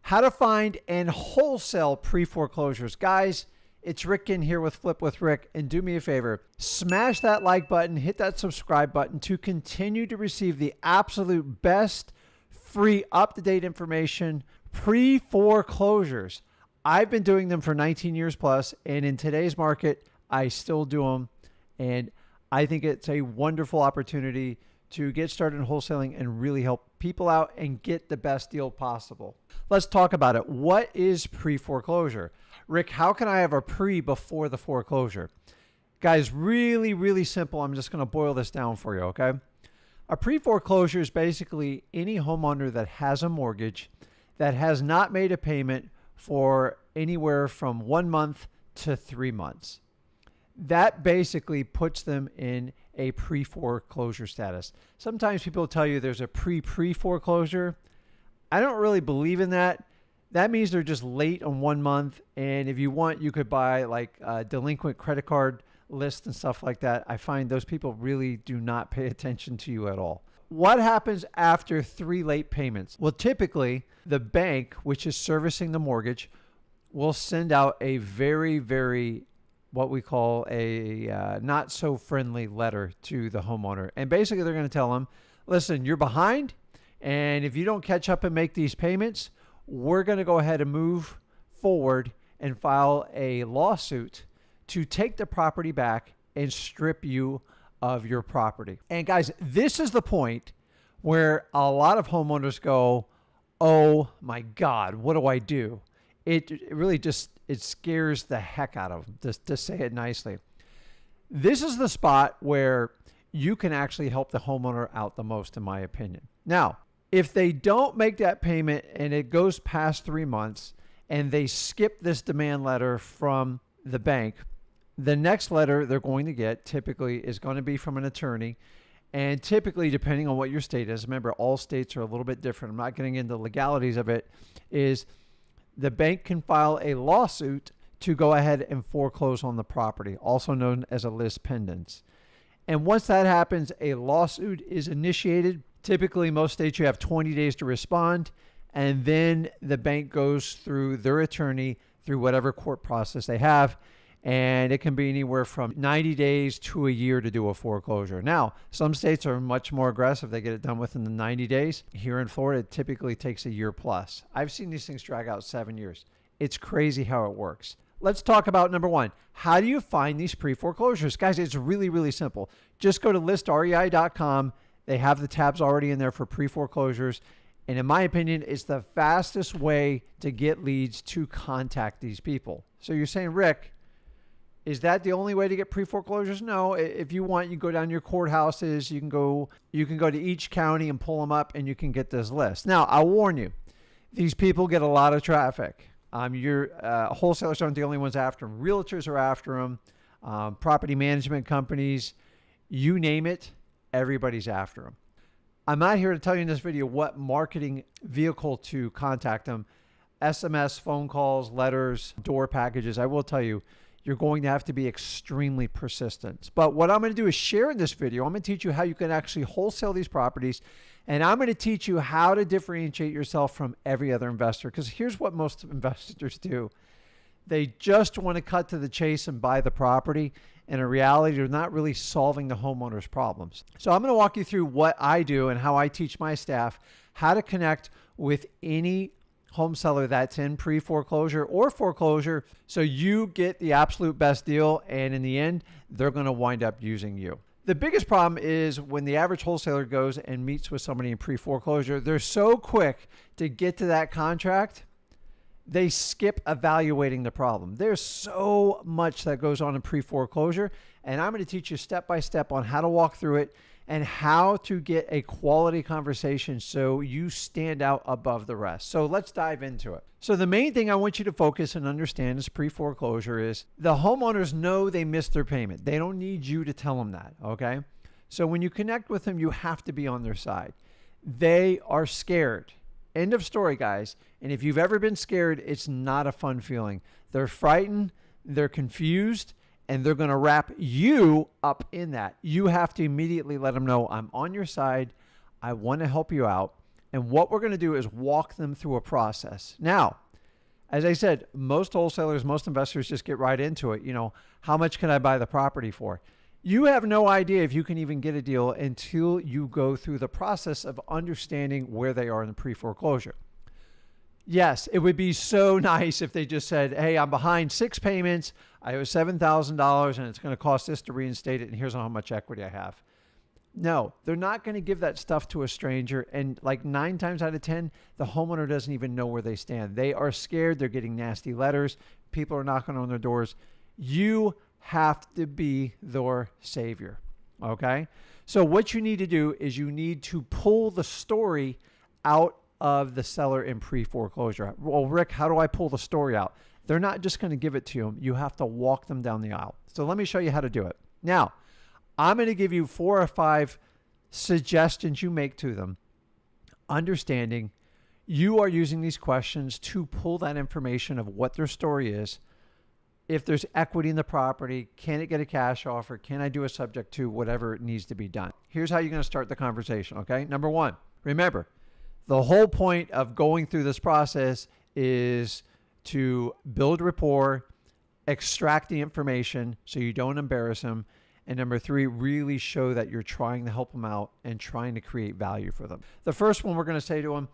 How to find and wholesale pre-foreclosures. Guys, it's Rick Ginn here with Flip with Rick, and do me a favor, smash that like button, hit that subscribe button to continue to receive the absolute best free up-to-date information, pre-foreclosures. I've been doing them for 19 years plus, and in today's market, I still do them, and I think it's a wonderful opportunity to get started in wholesaling and really help people out and get the best deal possible. Let's talk about it. What is pre-foreclosure? Rick, how can I have a pre before the foreclosure? Guys, really, really simple. I'm just going to boil this down for you, okay? A pre-foreclosure is basically any homeowner that has a mortgage that has not made a payment for anywhere from 1 month to 3 months. That basically puts them in a pre-foreclosure status. Sometimes people tell you there's a pre-foreclosure. I don't really believe in that. That means they're just late on 1 month. And if you want, you could buy like a delinquent credit card list and stuff like that. I find those people really do not pay attention to you at all. What happens after 3 late payments? Well, typically the bank, which is servicing the mortgage, will send out a very what we call a not so friendly letter to the homeowner. And basically they're going to tell them, listen, you're behind. And if you don't catch up and make these payments, we're going to go ahead and move forward and file a lawsuit to take the property back and strip you of your property. And guys, this is the point where a lot of homeowners go, oh my God, what do I do? It really just, it scares the heck out of them, just to say it nicely. This is the spot where you can actually help the homeowner out the most, in my opinion. Now, if they don't make that payment and it goes past 3 months and they skip this demand letter from the bank, the next letter they're going to get typically is going to be from an attorney. And typically, depending on what your state is, remember, all states are a little bit different. I'm not getting into the legalities of it, is the bank can file a lawsuit to go ahead and foreclose on the property, also known as a lis pendens. And once that happens, a lawsuit is initiated. Typically, most states, you have 20 days to respond, and then the bank goes through their attorney through whatever court process they have, and it can be anywhere from 90 days to a year to do a foreclosure. Now, some states are much more aggressive. They get it done within the 90 days. Here in Florida, it typically takes a year plus. I've seen these things drag out 7 years. It's crazy how it works. Let's talk about number one. How do you find these pre-foreclosures? Guys, it's really, really simple. Just go to listrei.com. They have the tabs already in there for pre-foreclosures. And in my opinion, it's the fastest way to get leads to contact these people. So you're saying, Rick, is that the only way to get pre-foreclosures? No. If you want, you go down to your courthouses. You can go to each county and pull them up, and you can get this list. Now, I'll warn you, these people get a lot of traffic. Your wholesalers aren't the only ones after them. Realtors are after them. Property management companies, you name it, everybody's after them. I'm not here to tell you in this video what marketing vehicle to contact them. SMS, phone calls, letters, door packages. I will tell you, you're going to have to be extremely persistent. But what I'm going to do is share in this video. I'm going to teach you how you can actually wholesale these properties. And I'm going to teach you how to differentiate yourself from every other investor. Because here's what most investors do. They just want to cut to the chase and buy the property. And in reality, they're not really solving the homeowner's problems. So I'm going to walk you through what I do and how I teach my staff how to connect with any home seller that's in pre-foreclosure or foreclosure, so you get the absolute best deal, and in the end, they're going to wind up using you. The biggest problem is when the average wholesaler goes and meets with somebody in pre-foreclosure, they're so quick to get to that contract, they skip evaluating the problem. There's so much that goes on in pre-foreclosure, and I'm going to teach you step by step on how to walk through it and how to get a quality conversation so you stand out above the rest. So let's dive into it. So the main thing I want you to focus and understand is pre-foreclosure is the homeowners know they missed their payment. They don't need you to tell them that, okay? So when you connect with them, you have to be on their side. They are scared. End of story, guys. And if you've ever been scared, it's not a fun feeling. They're frightened, they're confused, and they're going to wrap you up in that. You have to immediately let them know, I'm on your side. I want to help you out. And what we're going to do is walk them through a process. Now, as I said, most wholesalers, most investors just get right into it. How much can I buy the property for? You have no idea if you can even get a deal until you go through the process of understanding where they are in the pre-foreclosure. Yes, it would be so nice if they just said, hey, I'm behind 6 payments. I owe $7,000 and it's going to cost this to reinstate it. And here's how much equity I have. No, they're not going to give that stuff to a stranger. And like 9 times out of 10, the homeowner doesn't even know where they stand. They are scared. They're getting nasty letters. People are knocking on their doors. You have to be their savior. Okay. So what you need to do is you need to pull the story out of the seller in pre-foreclosure. Well, Rick, how do I pull the story out? They're not just going to give it to you. You have to walk them down the aisle. So let me show you how to do it. Now, I'm going to give you 4 or 5 suggestions you make to them, understanding you are using these questions to pull that information of what their story is. If there's equity in the property, can it get a cash offer? Can I do a subject to whatever it needs to be done? Here's how you're going to start the conversation, okay? Number 1, remember, the whole point of going through this process is to build rapport, extract the information so you don't embarrass them. And number 3, really show that you're trying to help them out and trying to create value for them. The first one we're going to say to them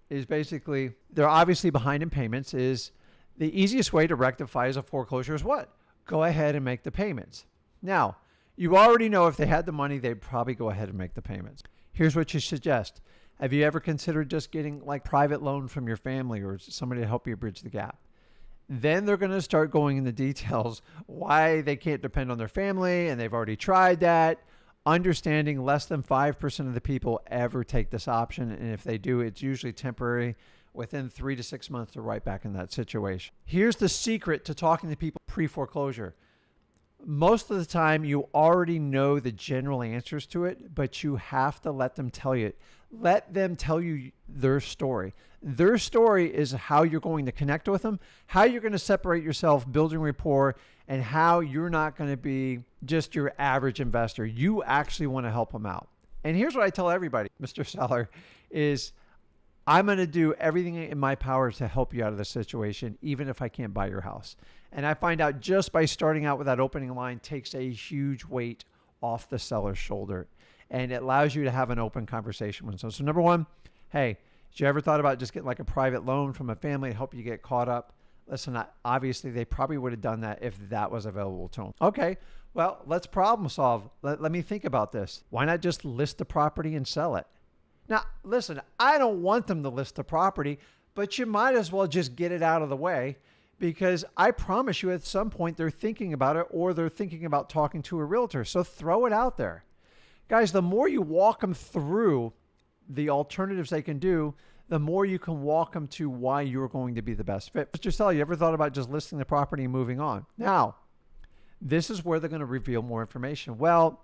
is basically, they're obviously behind in payments. Is the easiest way to rectify as a foreclosure is what? Go ahead and make the payments. Now, you already know if they had the money, they'd probably go ahead and make the payments. Here's what you suggest. Have you ever considered just getting like private loan from your family or somebody to help you bridge the gap? Then they're going to start going into details why they can't depend on their family, and they've already tried that. Understanding less than 5% of the people ever take this option, and if they do, it's usually temporary. Within 3 to 6 months, they're right back in that situation. Here's the secret to talking to people pre-foreclosure. Most of the time, you already know the general answers to it, but you have to let them tell you it. Let them tell you their story. Their story is how you're going to connect with them, how you're going to separate yourself, building rapport, and how you're not going to be just your average investor. You actually want to help them out. And here's what I tell everybody, Mr. Seller, is I'm going to do everything in my power to help you out of the situation, even if I can't buy your house. And I find out just by starting out with that opening line takes a huge weight off the seller's shoulder. And it allows you to have an open conversation with them. So number 1, hey, did you ever thought about just getting like a private loan from a family to help you get caught up? Listen, obviously they probably would have done that if that was available to them. Okay, well, let's problem solve. Let me think about this. Why not just list the property and sell it? Now, listen, I don't want them to list the property, but you might as well just get it out of the way, because I promise you at some point they're thinking about it, or they're thinking about talking to a realtor. So throw it out there. Guys, the more you walk them through the alternatives they can do, the more you can walk them to why you're going to be the best fit. Mr. Seller, you ever thought about just listing the property and moving on? Now, this is where they're going to reveal more information. Well,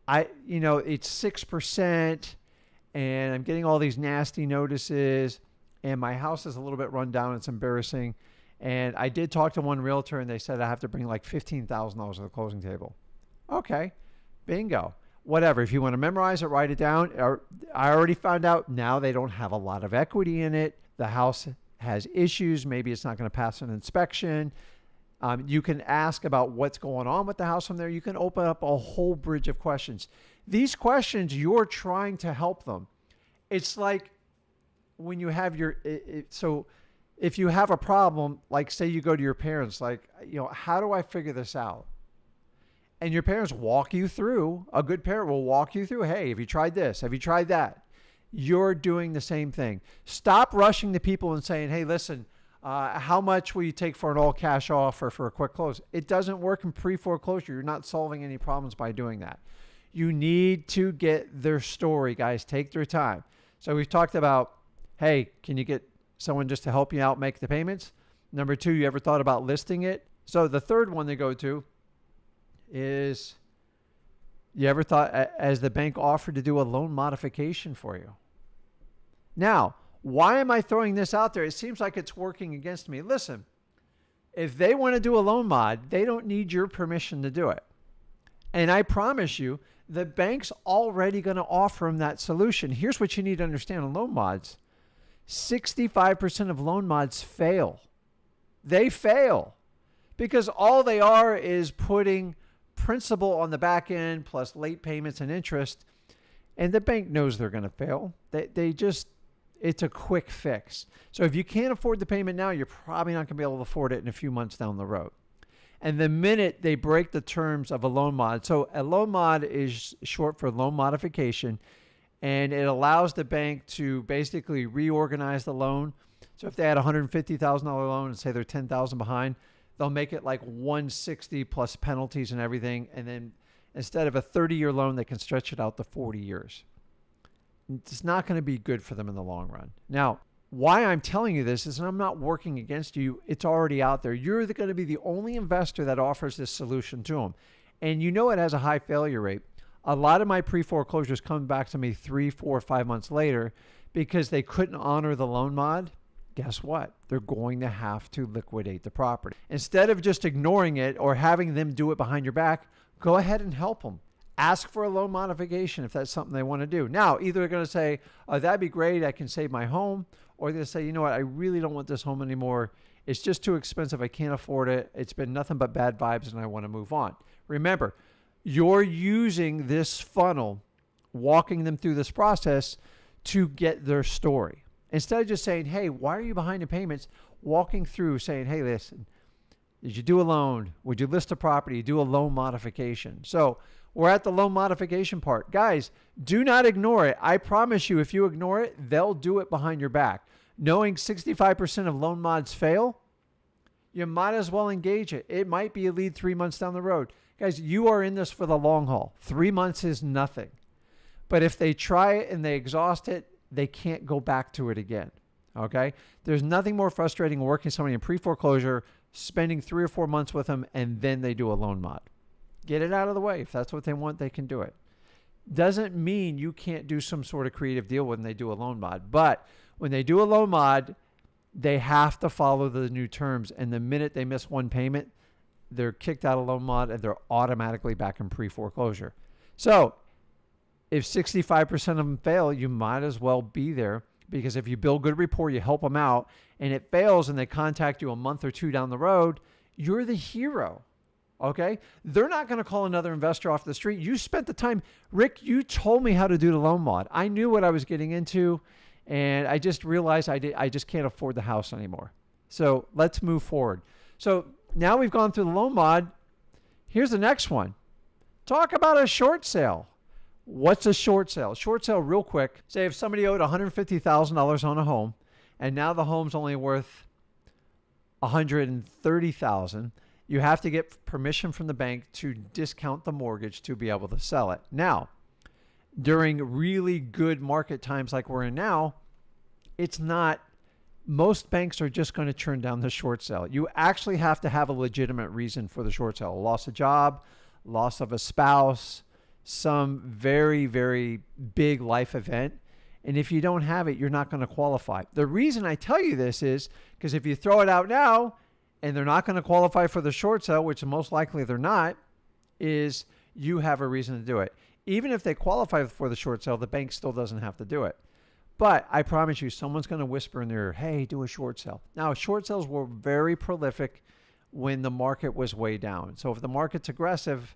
it's 6%, and I'm getting all these nasty notices, and my house is a little bit run down. It's embarrassing. And I did talk to one realtor, and they said I have to bring like $15,000 to the closing table. Okay, bingo. Whatever. If you want to memorize it, write it down. I already found out now they don't have a lot of equity in it. The house has issues. Maybe it's not going to pass an inspection. You can ask about what's going on with the house from there. You can open up a whole bridge of questions. These questions, you're trying to help them. It's like when you have so if you have a problem, like say you go to your parents, like, how do I figure this out? And your parents walk you through, a good parent will walk you through, hey, have you tried this? Have you tried that? You're doing the same thing. Stop rushing to people and saying, hey, listen, how much will you take for an all cash offer for a quick close? It doesn't work in pre-foreclosure. You're not solving any problems by doing that. You need to get their story, guys. Take their time. So we've talked about, hey, can you get someone just to help you out make the payments? Number 2, you ever thought about listing it? So the third one they go to is, you ever thought, as the bank offered to do a loan modification for you? Now, why am I throwing this out there? It seems like it's working against me. Listen, if they want to do a loan mod, they don't need your permission to do it. And I promise you, the bank's already going to offer them that solution. Here's what you need to understand on loan mods. 65% of loan mods fail. They fail because all they are is putting principal on the back end plus late payments and interest. And the bank knows they're going to fail. It's a quick fix. So if you can't afford the payment now, you're probably not going to be able to afford it in a few months down the road. And the minute they break the terms of a loan mod, so a loan mod is short for loan modification, and it allows the bank to basically reorganize the loan. So if they had a $150,000 loan and say they're $10,000 behind, they'll make it like 160 plus penalties and everything. And then instead of a 30-year loan, they can stretch it out to 40 years. It's not going to be good for them in the long run. Now, why I'm telling you this is I'm not working against you. It's already out there. You're going to be the only investor that offers this solution to them. And you know it has a high failure rate. A lot of my pre-foreclosures come back to me 3, 4, 5 months later because they couldn't honor the loan mod. Guess what? They're going to have to liquidate the property. Instead of just ignoring it or having them do it behind your back, go ahead and help them. Ask for a loan modification if that's something they want to do. Now, either they're going to say, oh, that'd be great, I can save my home, or they're going to say, you know what, I really don't want this home anymore. It's just too expensive. I can't afford it. It's been nothing but bad vibes and I want to move on. Remember, you're using this funnel, walking them through this process to get their story. Instead of just saying, hey, why are you behind in payments? Walking through saying, hey, listen, did you do a loan? Would you list a property? Do a loan modification. So we're at the loan modification part. Guys, do not ignore it. I promise you, if you ignore it, they'll do it behind your back. Knowing 65% of loan mods fail, you might as well engage it. It might be a lead 3 months down the road. Guys, you are in this for the long haul. 3 months is nothing. But if they try it and they exhaust it, they can't go back to it again. Okay? There's nothing more frustrating than working somebody in pre-foreclosure, spending 3 or 4 months with them, and then they do a loan mod. Get it out of the way. If that's what they want, they can do it. Doesn't mean you can't do some sort of creative deal when they do a loan mod. But when they do a loan mod, they have to follow the new terms. And the minute they miss one payment, they're kicked out of loan mod and they're automatically back in pre-foreclosure. So if 65% of them fail, you might as well be there, because if you build good rapport, you help them out, and it fails and they contact you a month or two down the road, you're the hero. Okay? They're not going to call another investor off the street. You spent the time. Rick, you told me how to do the loan mod. I knew what I was getting into, and I just realized I just can't afford the house anymore. So let's move forward. So now we've gone through the loan mod. Here's the next one. Talk about a short sale. What's a short sale? Short sale, real quick. Say if somebody owed $150,000 on a home, and now the home's only worth $130,000. You have to get permission from the bank to discount the mortgage to be able to sell it. Now, during really good market times like we're in now, it's not, most banks are just going to turn down the short sale. You actually have to have a legitimate reason for the short sale. Loss of job, loss of a spouse, some very, very big life event. And if you don't have it, you're not going to qualify. The reason I tell you this is because if you throw it out now, and they're not going to qualify for the short sale, which most likely they're not, is you have a reason to do it. Even if they qualify for the short sale, the bank still doesn't have to do it. But I promise you, someone's going to whisper in their ear, hey, do a short sale. Now, short sales were very prolific when the market was way down. So if the market's aggressive,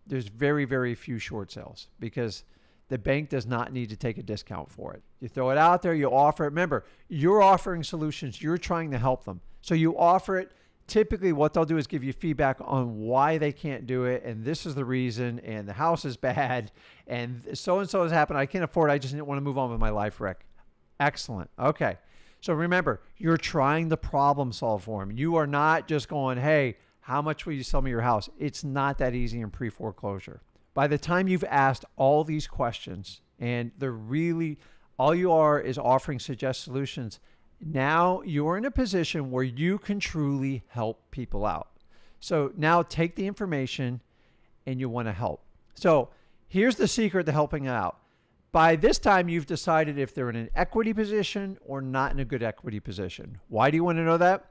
there's very, very few short sales because the bank does not need to take a discount for it. You throw it out there, you offer it. Remember, you're offering solutions. You're trying to help them. So you offer it. Typically what they'll do is give you feedback on why they can't do it, and this is the reason, and the house is bad, and so-and-so has happened. I can't afford it. I just didn't want to move on with my life, Rick. Excellent. Okay. So remember, you're trying to problem solve for them. You are not just going, hey, how much will you sell me your house? It's not that easy in pre-foreclosure. By the time you've asked all these questions, and they're really, all you are is offering suggest solutions, now you're in a position where you can truly help people out. So now take the information and you want to help. So here's the secret to helping out. By this time, you've decided if they're in an equity position or not in a good equity position. Why do you want to know that?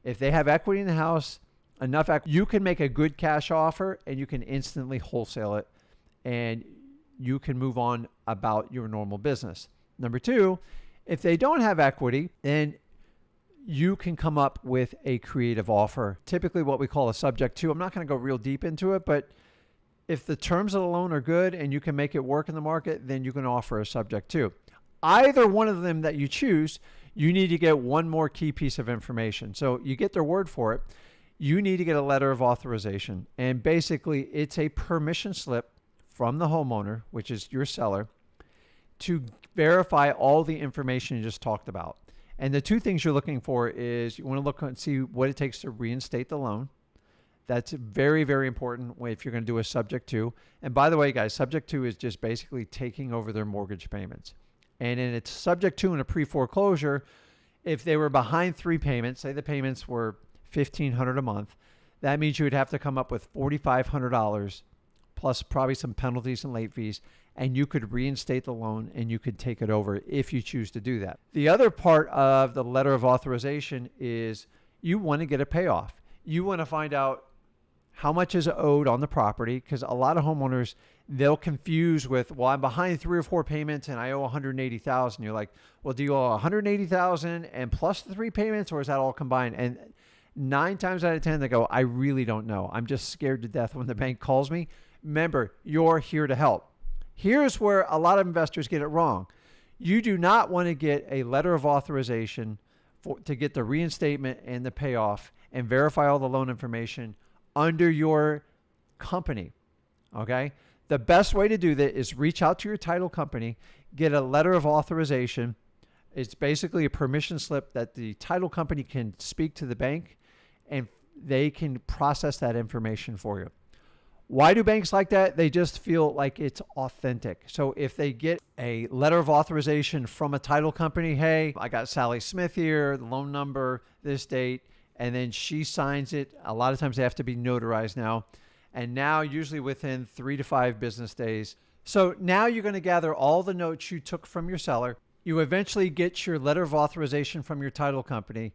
If they have equity in the house, enough equity, you can make a good cash offer and you can instantly wholesale it. And you can move on about your normal business. Number two, if they don't have equity, then you can come up with a creative offer, typically what we call a subject to. I'm not going to go real deep into it, but if the terms of the loan are good and you can make it work in the market, then you can offer a subject to. Either one of them that you choose, you need to get one more key piece of information. So you get their word for it. You need to get a letter of authorization. And basically, it's a permission slip from the homeowner, which is your seller, to verify all the information you just talked about. And the two things you're looking for is you want to look and see what it takes to reinstate the loan. That's very, very important if you're going to do a subject to. And by the way, guys, subject to is just basically taking over their mortgage payments. And in its subject to in a pre-foreclosure, if they were behind 3 payments, say the payments were $1,500 a month, that means you would have to come up with $4,500 plus probably some penalties and late fees, and you could reinstate the loan and you could take it over if you choose to do that. The other part of the letter of authorization is you want to get a payoff. You want to find out how much is owed on the property, because a lot of homeowners, they'll confuse with, well, I'm behind 3 or 4 payments and I owe $180,000. You're like, well, do you owe $180,000 and plus the 3 payments, or is that all combined? And 9 times out of 10, they go, I really don't know. I'm just scared to death when the bank calls me. Remember, you're here to help. Here's where a lot of investors get it wrong. You do not want to get a letter of authorization to get the reinstatement and the payoff and verify all the loan information under your company. Okay? The best way to do that is reach out to your title company, get a letter of authorization. It's basically a permission slip that the title company can speak to the bank and they can process that information for you. Why do banks like that? They just feel like it's authentic. So if they get a letter of authorization from a title company, hey, I got Sally Smith here, the loan number, this date, and then she signs it. A lot of times they have to be notarized now. And now usually within 3 to 5 business days. So now you're going to gather all the notes you took from your seller. You eventually get your letter of authorization from your title company.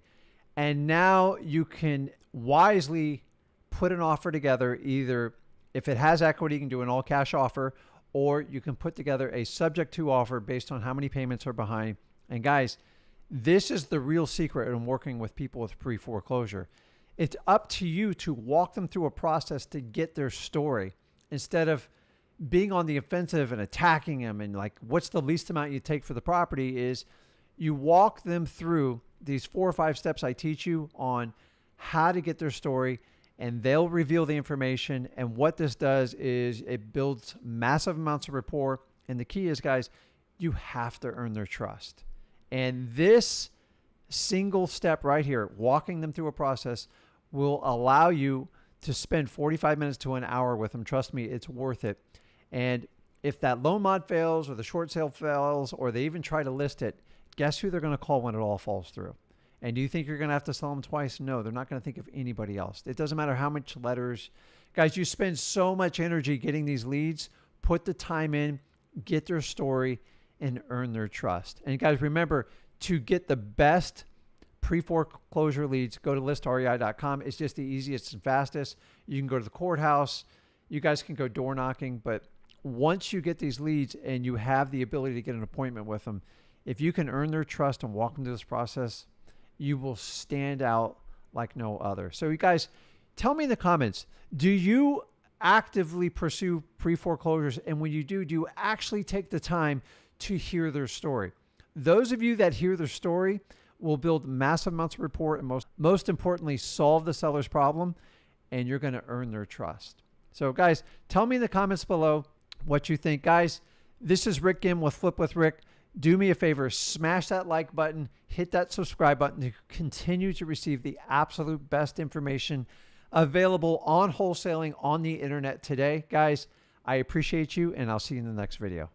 And now you can wisely put an offer together. Either if it has equity, you can do an all cash offer, or you can put together a subject to offer based on how many payments are behind. And guys, this is the real secret in working with people with pre-foreclosure. It's up to you to walk them through a process to get their story instead of being on the offensive and attacking them and like, what's the least amount you take for the property. Is you walk them through these 4 or 5 steps I teach you on how to get their story, and they'll reveal the information. And what this does is it builds massive amounts of rapport. And the key is, guys, you have to earn their trust. And this single step right here, walking them through a process, will allow you to spend 45 minutes to an hour with them. Trust me, it's worth it. And if that loan mod fails or the short sale fails or they even try to list it, guess who they're going to call when it all falls through? And do you think you're going to have to sell them twice? No, they're not going to think of anybody else. It doesn't matter how much letters. Guys, you spend so much energy getting these leads. Put the time in, get their story, and earn their trust. And guys, remember, to get the best pre-foreclosure leads, go to listrei.com. It's just the easiest and fastest. You can go to the courthouse. You guys can go door knocking. But once you get these leads and you have the ability to get an appointment with them, if you can earn their trust and walk them through this process, you will stand out like no other. So you guys, tell me in the comments, do you actively pursue pre-foreclosures? And when you do you actually take the time to hear their story? Those of you that hear their story will build massive amounts of rapport and most importantly, solve the seller's problem, and you're going to earn their trust. So guys, tell me in the comments below what you think. Guys, this is Rick Ginn with Flip with Rick. Do me a favor, smash that like button, hit that subscribe button to continue to receive the absolute best information available on wholesaling on the internet today. Guys, I appreciate you, and I'll see you in the next video.